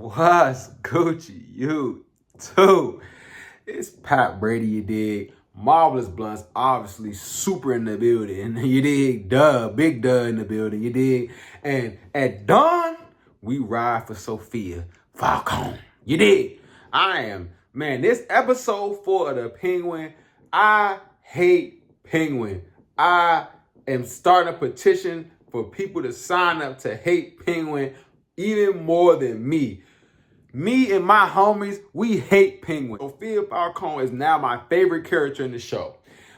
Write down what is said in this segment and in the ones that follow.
What's Gucci? You too. It's Pat Brady, you dig? Marvelous Bluntz, obviously super in the building. You dig? Big duh in the building, you dig? And at dawn, we ride for Sophia Falcone. You dig? This episode 4 of the Penguin. I hate Penguin. I am starting a petition for people to sign up to hate Penguin even more than me. Me and my homies, we hate Penguin. Sophia Falcone is now my favorite character in the show.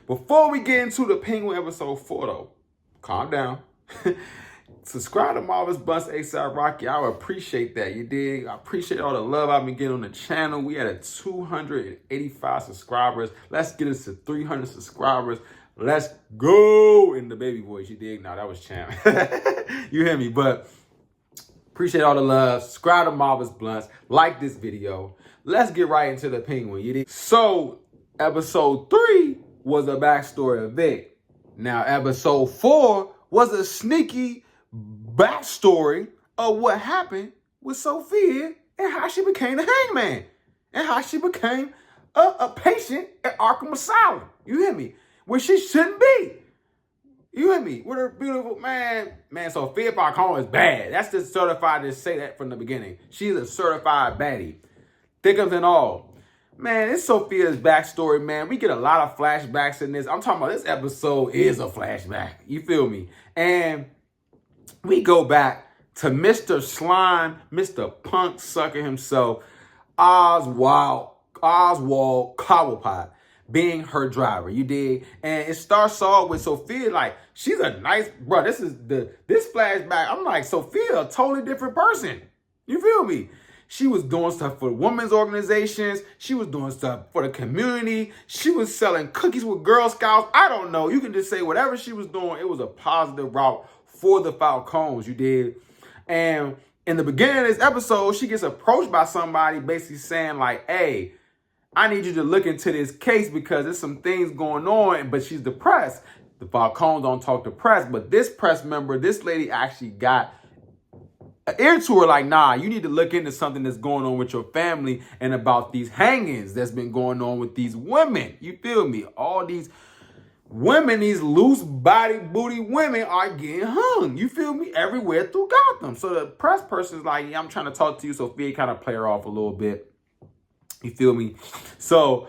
Before we get into the Penguin episode 4 though, calm down. Subscribe to Marvelous Bluntz ASAP Rocky. I would appreciate that. You dig? I appreciate all the love I've been getting on the channel. We had 285 subscribers. Let's get us to 300 subscribers. Let's go in the baby voice. You dig? Nah, that was champ. You hear me? But appreciate all the love. Subscribe to Marvelous Bluntz. Like this video. Let's get right into the Penguin. You dig? So, episode 3 was a backstory of Vic. Now, episode 4 was a sneaky backstory of what happened with Sophia and how she became the hangman and how she became a patient at Arkham Asylum. You hear me? Where she shouldn't be. You hear me? With her beautiful man, Sophia Falcone is bad. That's just certified to say that from the beginning. She's a certified baddie. Thicker than all. Man, it's Sophia's backstory, man. We get a lot of flashbacks in this. I'm talking about this episode is a flashback. You feel me? And we go back to Mr. Slime, Mr. Punk Sucker himself, Oswald Cobblepot, being her driver. You dig? And it starts off with Sophia, like, she's a nice, bro, this flashback, I'm like, Sophia, a totally different person. You feel me? She was doing stuff for women's organizations. She was doing stuff for the community. She was selling cookies with Girl Scouts. I don't know. You can just say whatever she was doing, it was a positive route for the Falcones, you did. And in the beginning of this episode, she gets approached by somebody basically saying like, hey, I need you to look into this case because there's some things going on, but she's depressed. The Falcones don't talk to press, but this press member, this lady actually got an ear to her like, nah, you need to look into something that's going on with your family and about these hangings that's been going on with these women. You feel me? All these women, these loose body booty women are getting hung. You feel me? Everywhere through Gotham. So the press person's like, yeah, I'm trying to talk to you. Sophia kind of play her off a little bit. You feel me? So,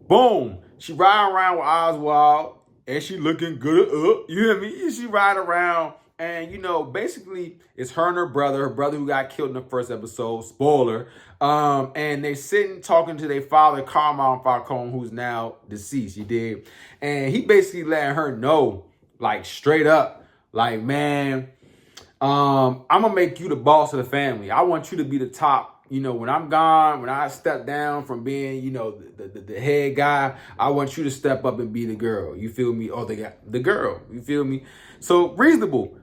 boom. She riding around with Oswald and she looking good. You hear me? She ride around and, you know, basically it's her and her brother who got killed in the first episode. Spoiler. And they sitting talking to their father, Carmine Falcone, who's now deceased. You did. And he basically letting her know, like, straight up, like, man, I'm going to make you the boss of the family. I want you to be the top. You know, when I'm gone, when I step down from being, you know, the head guy, I want you to step up and be the girl. You feel me? Or the girl. You feel me? So, reasonable.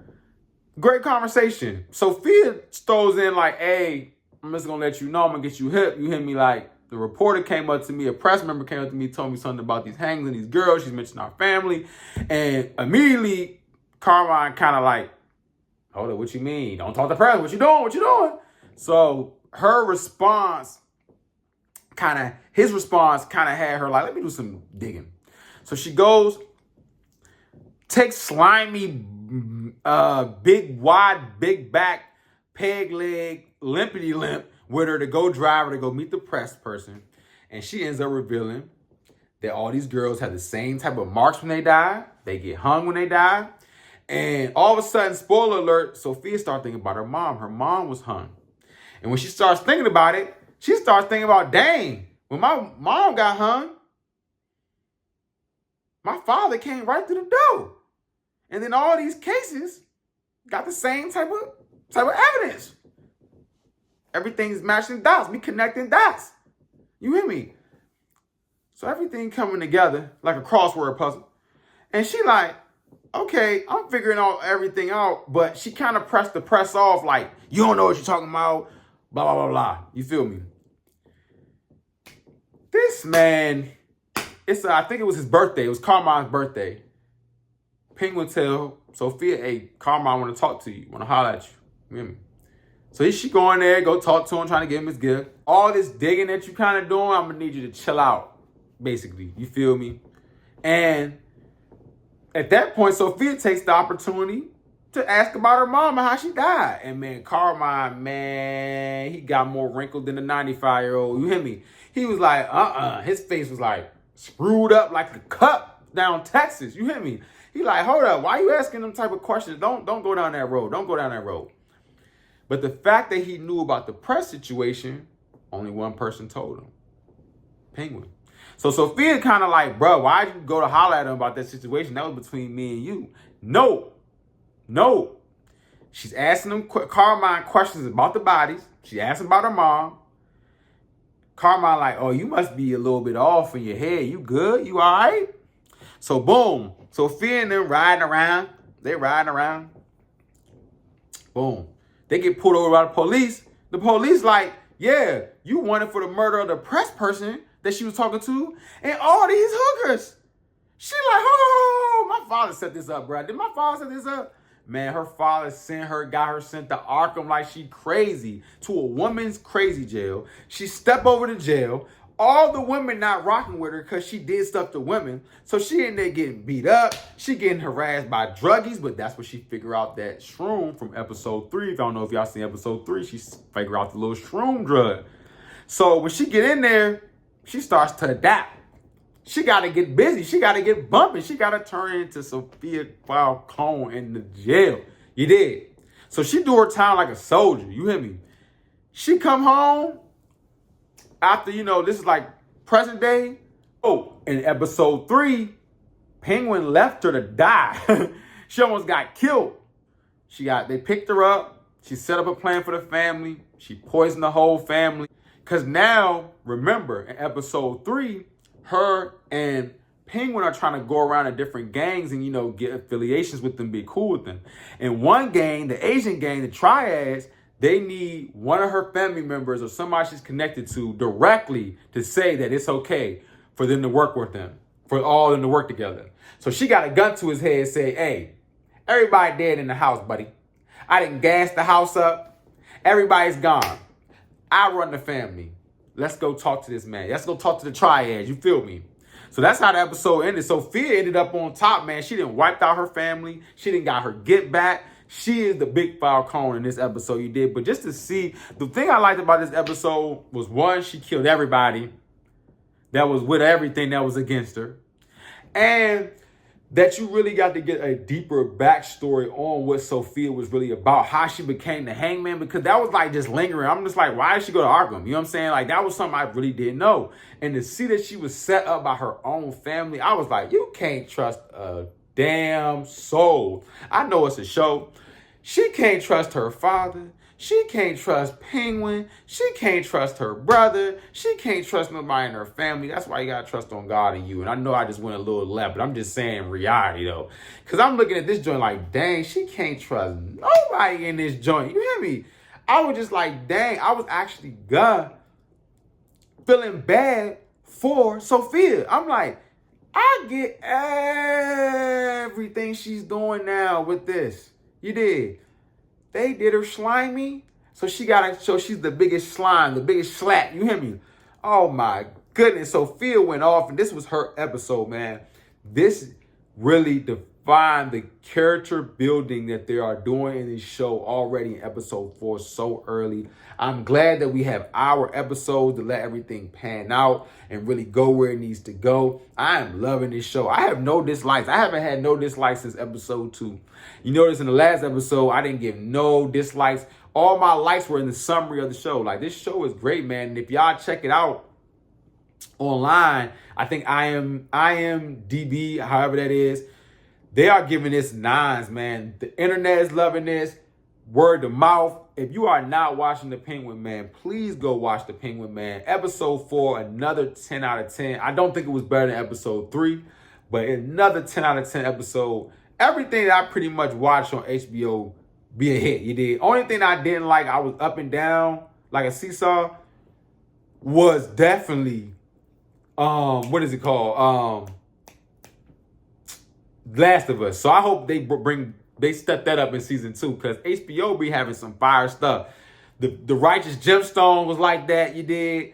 Great conversation. Sophia throws in like, hey, I'm just going to let you know, I'm going to get you hip. You hear me? Like, the reporter came up to me, a press member came up to me, told me something about these hangings and these girls. She's mentioned our family. And immediately, Carmine kind of like, hold up, what you mean? Don't talk to press. What you doing? What you doing? So, his response kind of had her like, let me do some digging. So she goes, takes slimy, big back, peg leg, limpity limp with her to go drive her to go meet the press person. And she ends up revealing that all these girls have the same type of marks when they die. They get hung when they die. And all of a sudden, spoiler alert, Sophia started thinking about her mom. Her mom was hung. And when she starts thinking about it, she starts thinking about, dang, when my mom got hung, my father came right through the door. And then all these cases got the same type of evidence. Everything's matching dots. We connecting dots. You hear me? So everything coming together like a crossword puzzle. And she like, okay, I'm figuring everything out, but she kind of pressed the press off like, you don't know what you're talking about. Blah, blah, blah, blah. You feel me? This man, I think it was his birthday. It was Carmine's birthday. Penguin tell Sophia, hey, Carmine want to talk to you. Want to holler at you. You hear me? So she go in there, go talk to him, trying to give him his gift. All this digging that you kind of doing, I'm going to need you to chill out, basically. You feel me? And at that point, Sophia takes the opportunity to ask about her mom and how she died. And man, Carmine, man, he got more wrinkled than a 95-year-old. You hear me? He was like, His face was like screwed up like a cup down Texas. You hear me? He like, hold up, why you asking them type of questions? Don't go down that road. Don't go down that road. But the fact that he knew about the press situation, only one person told him. Penguin. So Sophia kind of like, bro, why'd you go to holler at him about that situation? That was between me and you. No. She's asking him Carmine questions about the bodies. She asked him about her mom. Carmine like, oh, you must be a little bit off in your head. You good? You all right? So boom. Sophia and them riding around. They riding around. Boom. They get pulled over by the police. The police like, yeah, you wanted for the murder of the press person that she was talking to and all these hookers. She like, oh, my father set this up, bro. Did my father set this up? Man, her father got her sent to Arkham like she crazy, to a woman's crazy jail. She stepped over to jail. All the women not rocking with her because she did stuff to women. So she in there getting beat up. She getting harassed by druggies, but that's what she figure out that shroom from episode 3. If I don't know if y'all seen episode 3, she figure out the little shroom drug. So when she get in there, she starts to adapt. She got to get busy. She got to get bumping. She got to turn into Sophia Falcone in the jail. You did. So she do her time like a soldier. You hear me? She come home after, this is like present day. Oh, in episode 3, Penguin left her to die. She almost got killed. They picked her up. She set up a plan for the family. She poisoned the whole family. Because now, remember, in episode 3, her and Penguin are trying to go around to different gangs and, get affiliations with them, be cool with them. And one gang, the Asian gang, the Triads, they need one of her family members or somebody she's connected to directly to say that it's okay for them to work with them, for all of them to work together. So she got a gun to his head and say, hey, everybody dead in the house, buddy. I didn't gas the house up. Everybody's gone. I run the family. Let's go talk to this man. Let's go talk to the Triads. You feel me? So that's how the episode ended. Sophia ended up on top, man. She didn't wipe out her family. She didn't got her get back. She is the big Falcone in this episode you did. But just to see, the thing I liked about this episode was, one, she killed everybody that was with everything that was against her. And that you really got to get a deeper backstory on what Sophia was really about, how she became the hangman, because that was like just lingering. I'm just like, why did she go to Arkham? You know what I'm saying? Like, that was something I really didn't know. And to see that she was set up by her own family, I was like, you can't trust a damn soul. I know it's a show. She can't trust her father. She can't trust Penguin. She can't trust her brother. She can't trust nobody in her family. That's why you got to trust on God and you. And I know I just went a little left, but I'm just saying reality, though. Because I'm looking at this joint like, dang, she can't trust nobody in this joint. You hear me? I was just like, dang, I was actually feeling bad for Sophia. I'm like, I get everything she's doing now with this. You did. They did her slimy. So she got to show she's the biggest slime, the biggest slap. You hear me? Oh, my goodness. Sophia went off, and this was her episode, man. This really defined the character building that they are doing in this show already in episode 4 so early. I'm glad that we have our episodes to let everything pan out and really go where it needs to go. I am loving this show. I have no dislikes. I haven't had no dislikes since episode 2. You notice in the last episode, I didn't give no dislikes. All my likes were in the summary of the show. Like, this show is great, man. And if y'all check it out online, I think IMDb, however that is, they are giving this 9s, man. The internet is loving this. Word to mouth. If you are not watching The Penguin Man, please go watch The Penguin Man. Episode 4, another 10 out of 10. I don't think it was better than episode 3, but another 10 out of 10 episode. Everything that I pretty much watched on HBO be a hit. You did. Only thing I didn't like, I was up and down like a seesaw, was definitely, what is it called? Last of Us. So I hope they step that up in season 2, because HBO be having some fire stuff. The Righteous Gemstone was like that, you did.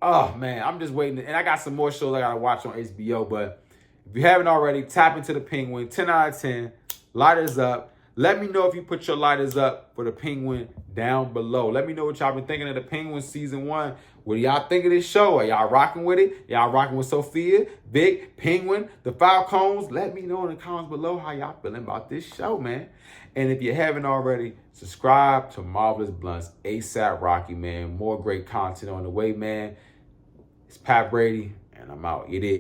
Oh, man, I'm just waiting. And I got some more shows I got to watch on HBO. But if you haven't already, tap into the Penguin. 10 out of 10. Lighters up. Let me know if you put your lighters up for the Penguin down below. Let me know what y'all been thinking of the Penguin Season 1. What do y'all think of this show? Are y'all rocking with it? Y'all rocking with Sophia, Vic, Penguin, the Falcons? Let me know in the comments below how y'all feeling about this show, man. And if you haven't already, subscribe to Marvelous Bluntz, ASAP Rocky, man. More great content on the way, man. It's Pat Brady, and I'm out. You did.